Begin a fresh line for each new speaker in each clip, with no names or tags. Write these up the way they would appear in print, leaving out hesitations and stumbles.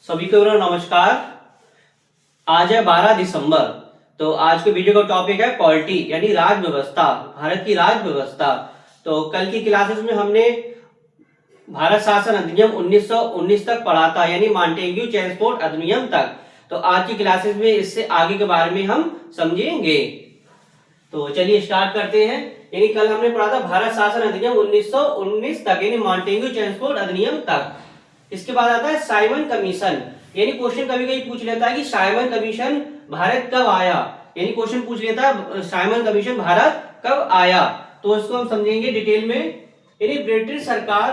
सभी को मेरा नमस्कार। आज है 12 दिसंबर। तो आज के वीडियो का टॉपिक है पॉलिटी यानी राज व्यवस्था, भारत की राज व्यवस्था। तो कल की क्लासेस में हमने भारत शासन अधिनियम 1919 तक पढ़ा था, यानी मॉन्टेग्यू चेम्सफोर्ड अधिनियम तक। तो आज की क्लासेस में इससे आगे के बारे में हम समझेंगे। तो चलिए स्टार्ट करते हैं। यानी कल हमने पढ़ा था भारत शासन अधिनियम 1919 तक, यानी मॉन्टेग्यू चेम्सफोर्ड अधिनियम तक। इसके बाद आता है साइमन कमीशन। यानी क्वेश्चन कभी कभी पूछ लेता है कि साइमन कमीशन भारत कब आया, यानी क्वेश्चन पूछ लेता है साइमन कमीशन भारत कब आया। तो इसको हम समझेंगे डिटेल में। यानी ब्रिटिश सरकार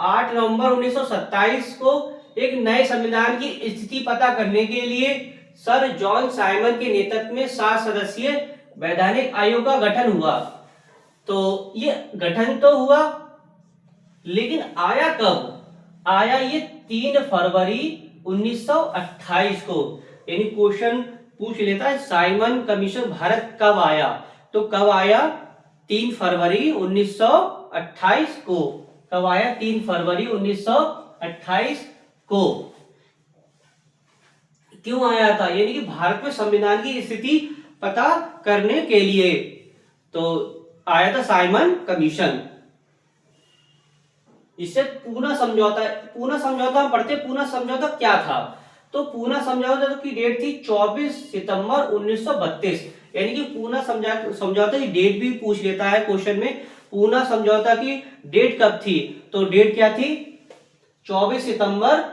8 नवंबर 1927 को एक नए संविधान की स्थिति पता करने के लिए सर जॉन साइमन के नेतृत्व में 7 सदस्यीय वैधानिक आयोग का गठन हुआ। तो ये गठन तो हुआ, लेकिन आया कब? आया ये 3 फरवरी 1928 को। यानी क्वेश्चन पूछ लेता है साइमन कमीशन भारत कब आया, तो कब आया? 3 फरवरी 1928 को। कब आया? 3 फरवरी 1928 को। क्यों आया था? यानी कि भारत में संविधान की स्थिति पता करने के लिए तो आया था साइमन कमीशन। इससे पूना समझौता हम पढ़ते। पूना समझौता क्या था? तो पूना समझौता की डेट थी 24 सितंबर 1932। यानी कि पूना समझौता की डेट भी पूछ लेता है क्वेश्चन में। पूना समझौता की डेट कब थी? तो डेट क्या थी? 24 सितंबर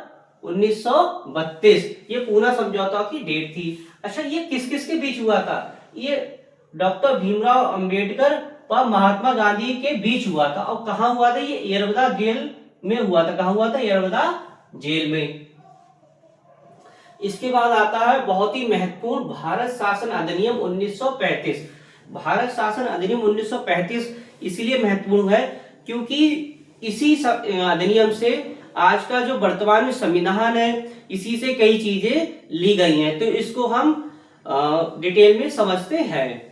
1932। ये पूना समझौता की डेट थी। अच्छा, ये किस किस के बीच हुआ था? ये डॉक्टर भीमराव अंबेडकर व महात्मा गांधी के बीच हुआ था। और कहां हुआ था? ये यरवदा जेल में हुआ था। कहां हुआ था? यरवदा जेल में। इसके बाद आता है बहुत ही महत्वपूर्ण भारत शासन अधिनियम 1935। भारत शासन अधिनियम 1935 इसलिए महत्वपूर्ण है क्योंकि इसी अधिनियम से आज का जो वर्तमान में संविधान है, इसी से कई चीजें ली गई हैं। तो इसको हम डिटेल में समझते हैं।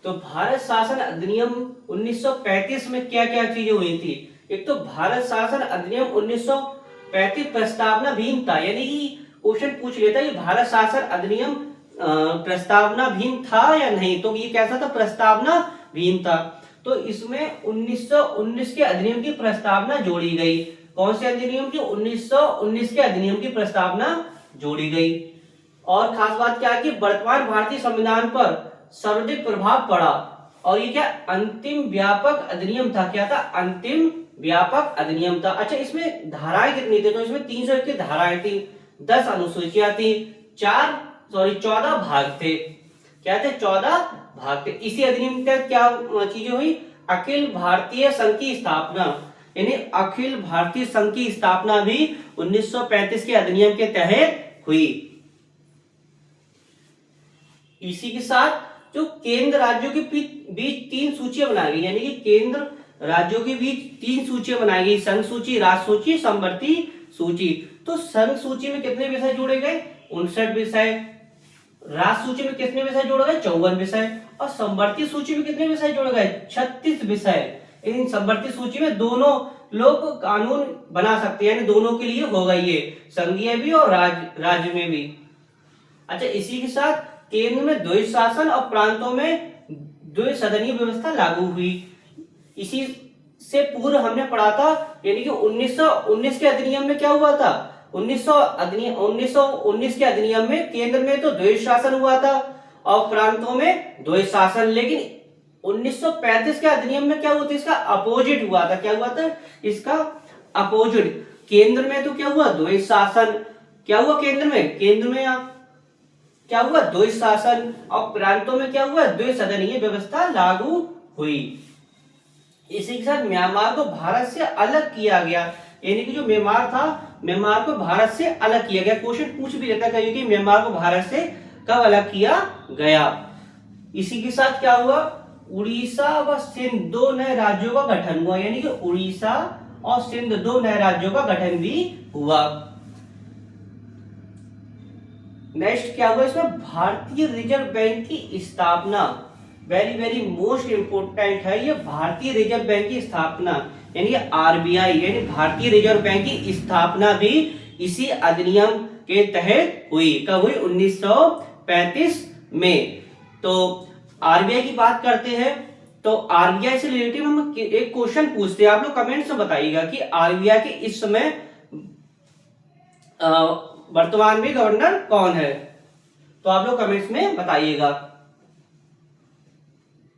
तो भारत शासन अधिनियम 1935 में क्या क्या चीजें हुई थी? एक तो भारत शासन अधिनियम 1935 प्रस्तावनाधीन था। यानी कि क्वेश्चन पूछ लेता है कि भारत शासन अधिनियम प्रस्तावनाधीन था या नहीं, तो ये कैसा था? प्रस्तावनाधीन था। तो इसमें 1919 के अधिनियम की प्रस्तावना जोड़ी गई। कौन से अधिनियम की? 1919 के अधिनियम की प्रस्तावना जोड़ी गई। और खास बात क्या है कि वर्तमान भारतीय संविधान पर सर्वाधिक प्रभाव पड़ा। और ये क्या? अंतिम व्यापक अधिनियम था। क्या था? अंतिम व्यापक अधिनियम था। अच्छा, इसमें धाराएं कितनी थी? तो इसमें 301 की धाराएं थी, 10 अनुसूचियां थी, 14 भाग थे। क्या थे? 14 भाग थे। इसी अधिनियम के क्या चीजें हुई? अखिल भारतीय संघ की स्थापना। यानी अखिल भारतीय संघ की स्थापना भी 1935 के अधिनियम के तहत हुई। इसी के साथ जो केंद्र राज्यों के बीच 3 सूचियां बनाई गई। यानी कि केंद्र राज्यों के बीच 3 सूचियां बनाई गई, संघ सूची, राज्य सूची, समवर्ती सूची। तो संघ सूची में कितने विषय जोड़े गए? 59 विषय। राज्य सूची में कितने विषय जोड़े गए? 54 विषय। और समवर्ती सूची में कितने विषय जोड़े गए? 36 विषय। इन समवर्ती सूची में दोनों लोग कानून बना सकते हैं, यानी दोनों के लिए होगा ये, संघीय भी और राज्य में भी। अच्छा, इसी के साथ केंद्र में द्वैध शासन और प्रांतों में द्वैध सदनीय व्यवस्था लागू हुई। इसी से पूर्व हमने पढ़ा था, यानी कि 1919 के अधिनियम में क्या हुआ था? 1919 के अधिनियम में केंद्र में तो द्वैध शासन हुआ था और प्रांतों में द्वैध शासन। लेकिन 1935 के अधिनियम में क्या हुआ था? इसका अपोजिट हुआ था। क्या हुआ था? इसका अपोजिट। केंद्र में तो क्या हुआ? द्वैध शासन। क्या हुआ केंद्र में? केंद्र में क्या हुआ? द्वैध शासन। और प्रांतों में क्या हुआ? द्वैध सदनीय व्यवस्था लागू हुई। इसी के साथ म्यांमार को भारत से अलग किया गया। यानी कि जो म्यांमार था, म्यांमार को भारत से अलग किया गया। क्वेश्चन पूछ भी लेता है कि म्यांमार को भारत से कब अलग किया गया। इसी के साथ क्या हुआ? उड़ीसा व सिंध 2 नए राज्यों का गठन हुआ। यानी कि उड़ीसा और सिंध 2 नए राज्यों का गठन भी हुआ। नेक्स्ट क्या हुआ? इसमें भारतीय रिजर्व बैंक की स्थापना। वेरी वेरी मोस्ट इम्पोर्टेंट है, ये भारतीय रिजर्व बैंक की स्थापना यानी आरबीआई यानी भारतीय रिजर्व बैंक की स्थापना भी इसी अधिनियम के तहत हुई। कब हुई? 1935 में। तो आरबीआई की बात करते हैं, तो आरबीआई से रिलेटेड हम एक क्वेश्चन पूछते हैं, आप लोग कमेंट्स में बताइएगा कि आरबीआई के इस समय वर्तमान में गवर्नर कौन है, तो आप लोग कमेंट्स में बताइएगा।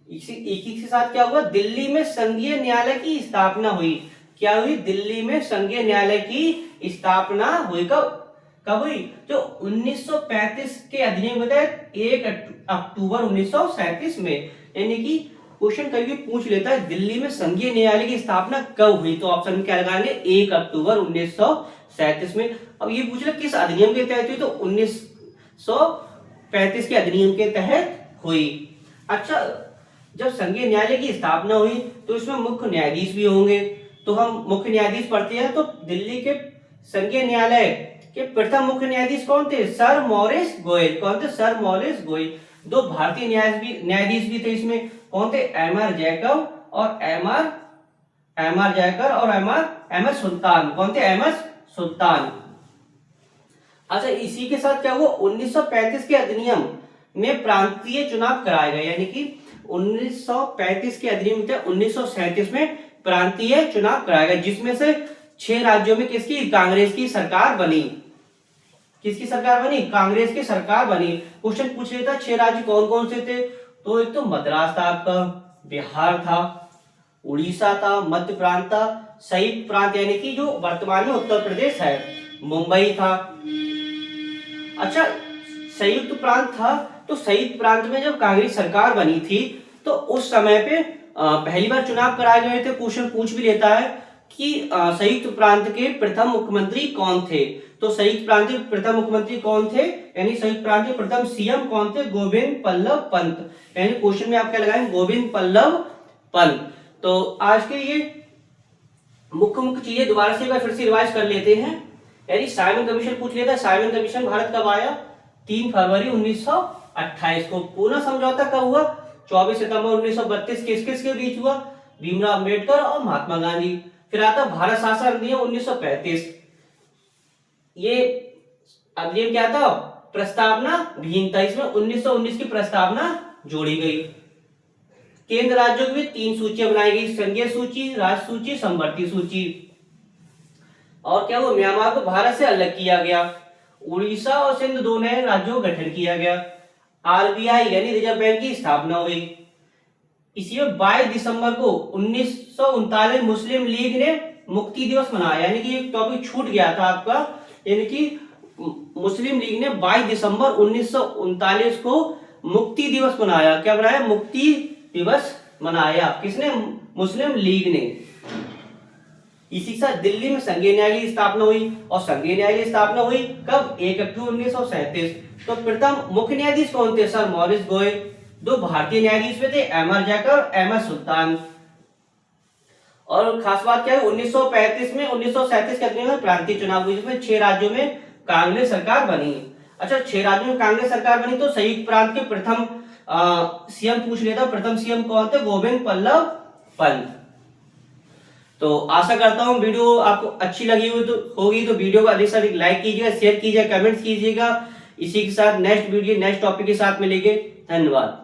इसी के साथ क्या हुआ? दिल्ली में संघीय न्यायालय की स्थापना हुई। क्या हुई? दिल्ली में संघीय न्यायालय की स्थापना हुई। कब हुई? जो 1935 के अधिनियम के तहत 1 अक्टूबर 1937 में। यानी कि क्वेश्चन कभी पूछ लेता है दिल्ली में संघीय न्यायालय की स्थापना कब हुई, तो ऑप्शन में क्या लगाएंगे? 1 अक्टूबर 1937 में। अब ये पूछ ले किस अधिनियम के तहत हुई, तो 1935 के अधिनियम के तहत हुई। अच्छा, जब संघीय न्यायालय की स्थापना हुई तो इसमें मुख्य न्यायाधीश भी होंगे, तो हम मुख्य न्यायाधीश पढ़ते हैं। तो दिल्ली के संघीय न्यायालय के प्रथम मुख्य न्यायाधीश कौन थे? Sir Morris Goyal. कौन थे? Sir Morris Goyal. दो भारतीय न्यायाधीश भी थे इसमें, कौन थे? एम.आर. जैकब और एम.आर. जैकर और एम.एस. सुल्तान। कौन थे? एम.एस. सुल्तान। अच्छा, इसी के साथ क्या हुआ? 1935 के अधिनियम में प्रांतीय चुनाव कराए गए, यानी कि 1935 के अधिनियम थे 1937 में प्रांतीय चुनाव कराया गया, जिसमें से 6 राज्यों में किसकी? कांग्रेस की सरकार बनी। किसकी सरकार बनी? कांग्रेस की सरकार बनी। क्वेश्चन पूछ लेता 6 राज्य कौन कौन से थे, तो एक तो मद्रास था आपका, बिहार था, उड़ीसा था, मध्य प्रांत था, संयुक्त प्रांत यानी कि जो वर्तमान में उत्तर प्रदेश है, मुंबई था। अच्छा, संयुक्त प्रांत था, तो संयुक्त प्रांत में जब कांग्रेस सरकार बनी थी तो उस समय पे पहली बार चुनाव कराए गए थे। क्वेश्चन पूछ भी लेता है कि संयुक्त प्रांत के प्रथम मुख्यमंत्री कौन थे, तो संयुक्त प्रांत के प्रथम मुख्यमंत्री कौन थे, यानी संयुक्त प्रांत के प्रथम सीएम कौन थे? गोविंद बल्लभ पंत। यानी क्वेश्चन में आप क्या लगाएंगे? गोविंद बल्लभ पंत। तो आज के ये मुख्य चीजें दोबारा से एक बार फिर से रिवाइज कर लेते हैं। यानी साइमन कमीशन पूछ लेता है, साइमन कमीशन भारत कब आया? 3 फरवरी 1928 को। पूर्ण समझौता कब हुआ? 24 सितंबर 1932। किस किस के बीच हुआ? भीमराव अम्बेडकर और महात्मा गांधी। फिर आता भारत शासन अधिनियम 1935। ये अधिनियम क्या था? प्रस्तावना विहीन था, इसमें 1919 की प्रस्तावना जोड़ी गई। केंद्र राज्यों की 3 सूचियां बनाई गई, संघीय सूची, राज्य सूची, समवर्ती सूची। और क्या हुआ? म्यांमार को भारत से अलग किया गया। उड़ीसा और सिंध 2 नए राज्यों का गठन किया गया। आरबीआई यानी रिजर्व बैंक की स्थापना हुई। इसी में 22 दिसंबर को 1939 मुस्लिम लीग ने मुक्ति दिवस मनाया, यानी कि एक टॉपिक छूट गया था आपका, यानी कि मुस्लिम लीग ने 22 दिसंबर 1939 को मुक्ति दिवस मनाया। क्या बनाया? मुक्ति दिवस मनाया। किसने? मुस्लिम लीग ने। इसी के साथ दिल्ली में संघीय न्यायालय की स्थापना हुई, और संघीय न्यायालय की स्थापना हुई कब? 1 अक्टूबर 1937। तो प्रथम मुख्य न्यायाधीश कौन थे? Sir Morris Goyal. 2 भारतीय न्यायाधीश में थे, एम.आर. जैकर और एम.एस. सुल्तान। और खास बात क्या है? 1935 में 1937 के अधिनियम में प्रांतीय चुनाव हुई, जिसमें 6 राज्यों में कांग्रेस सरकार बनी। अच्छा, 6 राज्यों में कांग्रेस सरकार बनी, तो संयुक्त प्रांत के प्रथम सीएम पूछ लेता, प्रथम सीएम कौन थे? गोविंद बल्लभ पंत। तो आशा करता हूँ वीडियो आपको अच्छी लगी हुई होगी, तो वीडियो को अधिक से अधिक लाइक कीजिएगा, शेयर कीजिएगा, कमेंट्स कीजिएगा। इसी के साथ नेक्स्ट वीडियो नेक्स्ट टॉपिक के साथ मिलेंगे। धन्यवाद।